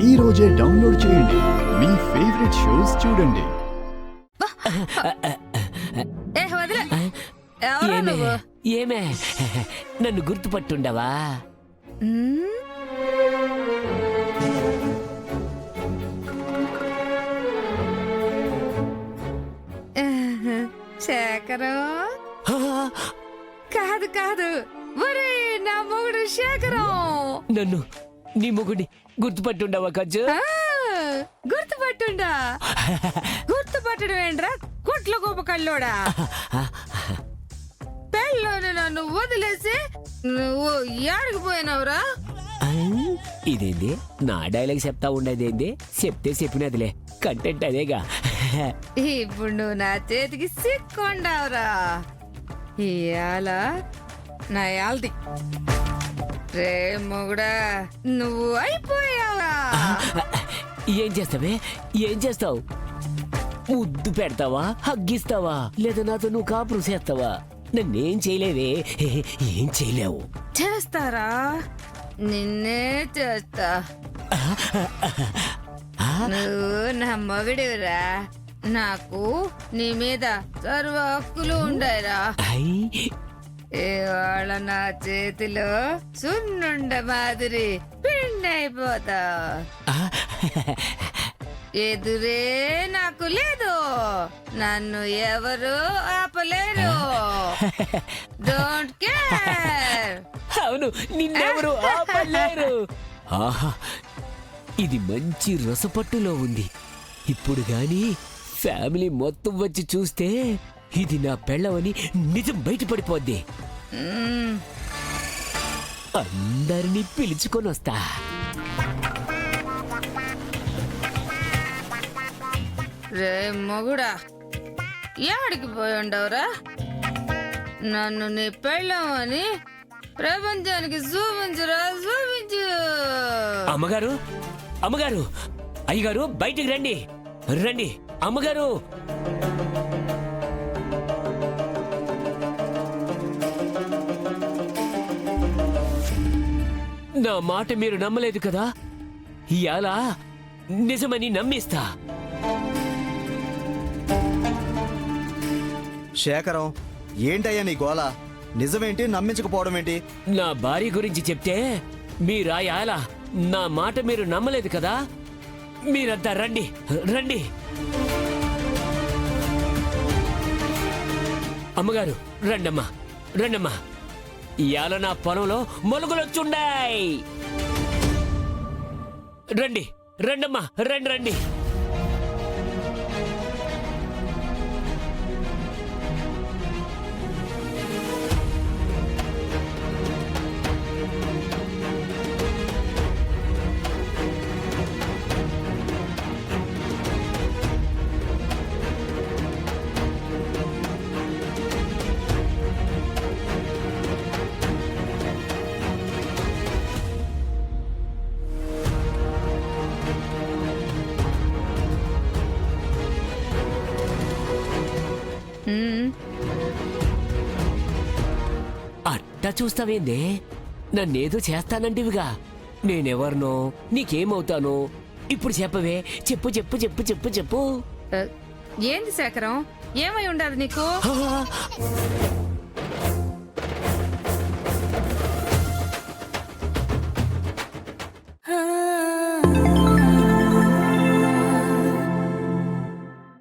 ఈ రోజే డౌన్లోడ్ చేయండి. మీ ఫేవరెట్ షోస్ చూడండి. ఏమే నన్ను గుర్తుపట్టుండవా? శేఖరం కాదు కాదు, ఒరే నా మొగుడు శేఖరం. నన్ను నీ మొగుడి గుర్తుపట్టుండవా కజ్జు? గుర్తుపట్టుండా? గుర్తుపట్టడం ఏంట్రా కుట్ల గోప కల్లోడా? పెళ్ళోని నన్ను వదిలేసి నువ్వు ఏడికి పోయినావురా? ఇదేంది నా డైలాగ్ చెప్తా ఉండేదేంది? చెప్తే చెప్పినదిలే, కంటెంట్ అదేగా. ఇప్పుడు నువ్వు నా చేతికి సిక్కుండావురా. ఇయాల నా యాల్ది రే మొగుడా, నువ్వు అయిపోయావా? ఏం చేస్తావే? ఏం చేస్తావు? ముద్దు పెడతావా, హగ్గిస్తావా, లేదా నాతో నువ్వు కాపురం చేస్తావా? నన్నేం చేయలేవే, ఏం చేయలేవు. చేస్తారా? నిన్నే చేస్తా. నువ్వు నా మొగుడివిరా, నాకు నీ మీద సర్వ హక్కులు ఉండాయిరా. ఇవాళ నా చేతిలో సున్నుండ మాదిరి పిండైపోతా. ఎదురే నాకు లేదు, నన్ను ఎవరు ఆపలేరు. Don't care. అవును, నిన్నెవరు ఆపలేరు. ఆహా, ఇది మంచి రసపట్టులో ఉంది. ఇప్పుడు గాని ఫ్యామిలీ మొత్తం వచ్చి చూస్తే ఇది నా పెళ్ళవని నిజం బయటపడిపోద్ది. అందరినీ పిలుచుకొని వస్తా. రే మొగుడా, ఏడికి పోయి ఉండవురా? నన్ను నీ పెళ్ళమని ప్రపంచానికి చూపించురా, చూపించు. అమ్మగారు, అమ్మగారు, అయ్యగారు బయటికి రండి, రండి. అమ్మగారు, నా మాట మీరు నమ్మలేదు కదా, ఇయాల నిజమని నమ్మిస్తా. శేఖరం, ఏంటయ్యా నీ గోల? నిజమేంటి, నమ్మించకపోవడం ఏంటి? నా భార్య గురించి చెప్తే మీరాయాల నా మాట మీరు నమ్మలేదు కదా. మీరంతా రండి, రండి. అమ్మగారు రండమ్మా, రండమ్మా. ఇయాల నా పొలంలో మొలుగులొచ్చుండాయి. రండి, రండమ్మా, రండి, రండి. అట్టా చూస్తావేందే? నన్నేదో చేస్తానంటివిగా. నేనెవరినో, నీకేమవుతానో ఇప్పుడు చెప్పవే. చెప్పు, చెప్పు, చెప్పు, చెప్పు, చెప్పు. ఏంది శేఖరం, ఏమై ఉండదు నీకు?